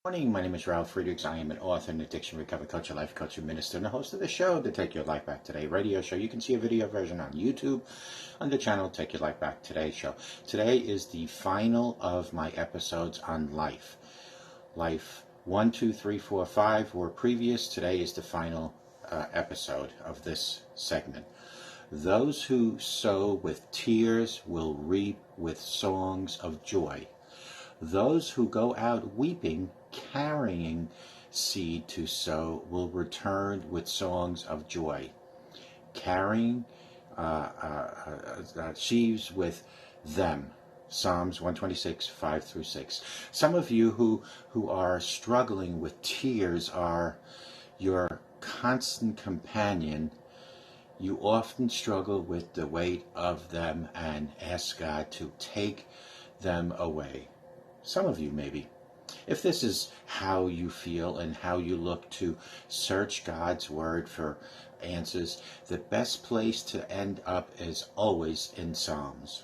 Morning. My name is Ralf Friedrichs. I am an author and addiction recovery coach, a life coach, and minister, and the host of the show, the Take Your Life Back Today radio show. You can see a video version on YouTube on the channel Take Your Life Back Today show. Today is the final of my episodes on life. Life 1, 2, 3, 4, 5 were previous. Today is the final episode of this segment. Those who sow with tears will reap with songs of joy. Those who go out weeping, carrying seed to sow, will return with songs of joy. Carrying sheaves with them. Psalms 126, 5 through 6. Some of you who are struggling with tears are your constant companion. You often struggle with the weight of them and ask God to take them away. Some of you maybe. If this is how you feel and how you look to search God's word for answers, the best place to end up is always in Psalms.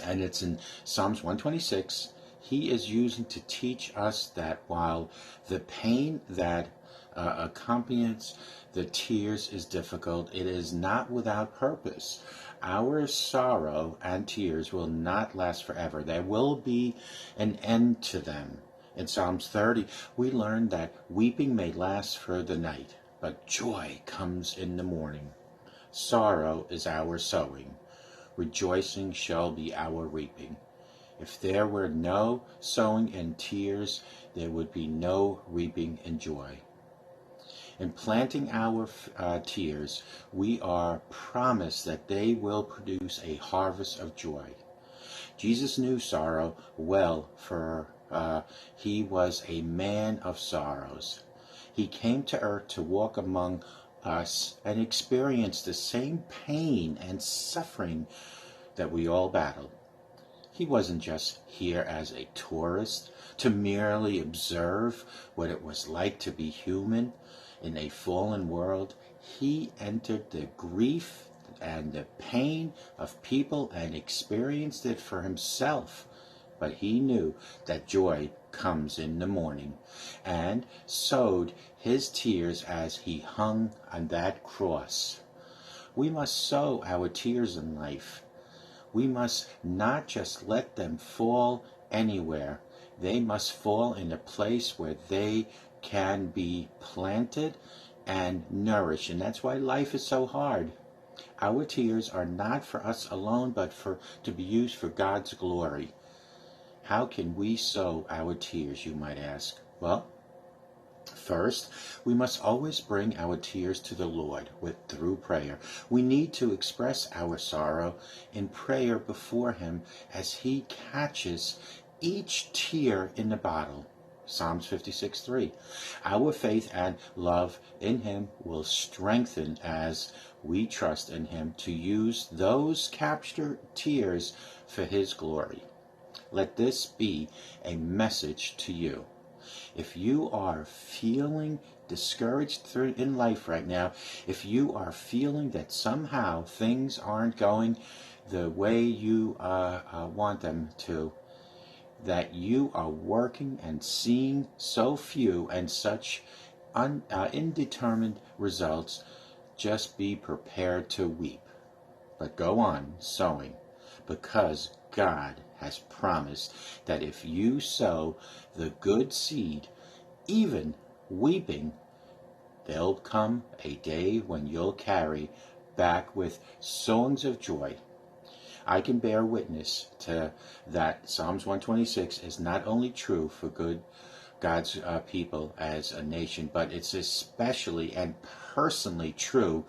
And it's in Psalms 126. He is using to teach us that while the pain that accompanies the tears is difficult, it is not without purpose. Our sorrow and tears will not last forever. There will be an end to them. In Psalms 30, we learn that weeping may last for the night, but joy comes in the morning. Sorrow is our sowing. Rejoicing shall be our reaping. If there were no sowing and tears, there would be no reaping and joy. In planting our tears, we are promised that they will produce a harvest of joy. Jesus knew sorrow well, for he was a man of sorrows. He came to earth to walk among us and experience the same pain and suffering that we all battled. He wasn't just here as a tourist to merely observe what it was like to be human in a fallen world. He entered the grief and the pain of people and experienced it for himself. But he knew that joy comes in the morning, and sowed his tears as he hung on that cross. We must sow our tears in life. We must not just let them fall anywhere. They must fall in a place where they can be planted and nourished. And that's why life is so hard. Our tears are not for us alone, but to be used for God's glory. How can we sow our tears, you might ask? Well, first, we must always bring our tears to the Lord through prayer. We need to express our sorrow in prayer before him as he catches each tear in the bottle. Psalms 56:3. Our faith and love in him will strengthen as we trust in him to use those captured tears for his glory. Let this be a message to you. If you are feeling discouraged in life right now, if you are feeling that somehow things aren't going the way you want them to, that you are working and seeing so few and such indeterminate results, just be prepared to weep. But go on sowing, because God has promised that if you sow the good seed, even weeping, there'll come a day when you'll carry back with songs of joy. I can bear witness to that. Psalms 126 is not only true for God's people as a nation, but it's especially and personally true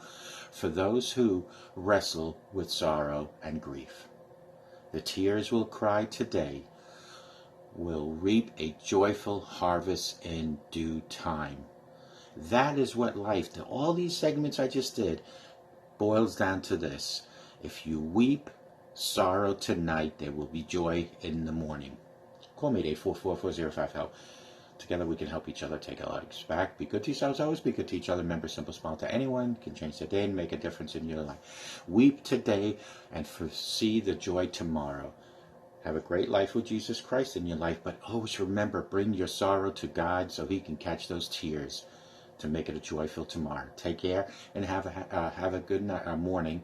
for those who wrestle with sorrow and grief. The tears we'll cry today will reap a joyful harvest in due time. That is what life, all these segments I just did, boils down to this. If you weep sorrow tonight, there will be joy in the morning. Call me at 844-405-HELP. Together we can help each other take our lives back. Be good to yourselves always. Be good to each other. Remember, simple smile to anyone can change their day and make a difference in your life. Weep today and foresee the joy tomorrow. Have a great life with Jesus Christ in your life, but always remember, bring your sorrow to God so he can catch those tears to make it a joyful tomorrow. Take care and have a good morning.